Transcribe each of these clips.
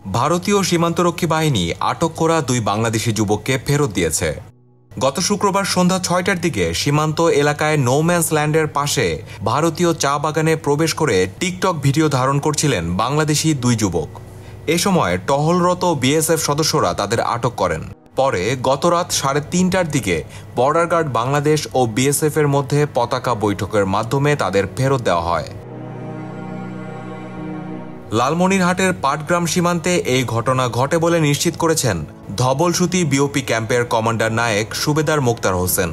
ভারতীয় সীমান্তরক্ষী বাহিনী আটক করা 2 বাংলাদেশি যুবককে ফেরত দিয়েছে। গত শুক্রবার সন্ধ্যা 6টার দিকে সীমান্ত এলাকায় নোম্যান্স ল্যান্ডের পাশে ভারতীয় চা বাগানে প্রবেশ করে টিকটক ভিডিও ধারণ করছিলেন বাংলাদেশি 2 যুবক। এ সময় টহলরত বিএসএফ সদস্যরা তাদের আটক করেন। পরে গতরাত 3:30টার দিকে বর্ডার গার্ড বাংলাদেশ ও বিএসএফ এর মধ্যে পতাকা বৈঠকের মাধ্যমে তাদের ফেরত দেওয়া হয়। লালমনিরহাটের পাটগ্রাম সীমান্তে এই ঘটনা ঘটে বলে নিশ্চিত করেছেন ধবলসুতি বিওপি ক্যাম্পের কমান্ডার নায়েক সুবেদার মোক্তার হোসেন।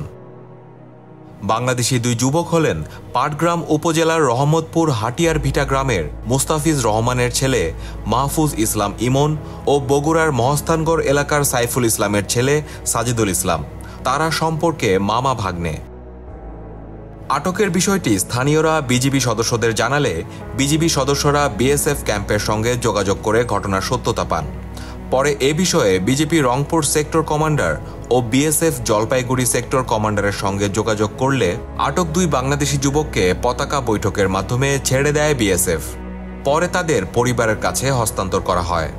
বাংলাদেশি 2 যুবক হলেন পাটগ্রাম উপজেলার রহমতপুর হাটিয়ার ভিটা গ্রামের মুস্তাফিজ রহমানের ছেলে মাহফুজ ইসলাম ইমন ও বগুড়ার মহস্থানগড় এলাকার সাইফুল ইসলামের ছেলে সাজিদুল ইসলাম। তারা সম্পর্কে মামা ভাগ্নে। আটকের বিষয়টি স্থানীয়রা বিজিবি সদস্যদের জানালে বিজিবি সদস্যরা বিএসএফ ক্যাম্পের সঙ্গে যোগাযোগ করে ঘটনার সত্যতা পান। পরে এ বিষয়ে বিজেপি রংপুর সেক্টর কমান্ডার ও বিএসএফ জলপাইগুড়ি সেক্টর কমান্ডারের সঙ্গে যোগাযোগ করলে আটক 2 বাংলাদেশি যুবককে পতাকা বৈঠকের মাধ্যমে ছেড়ে দেয় বিএসএফ। পরে তাদের পরিবারের কাছে হস্তান্তর করা হয়।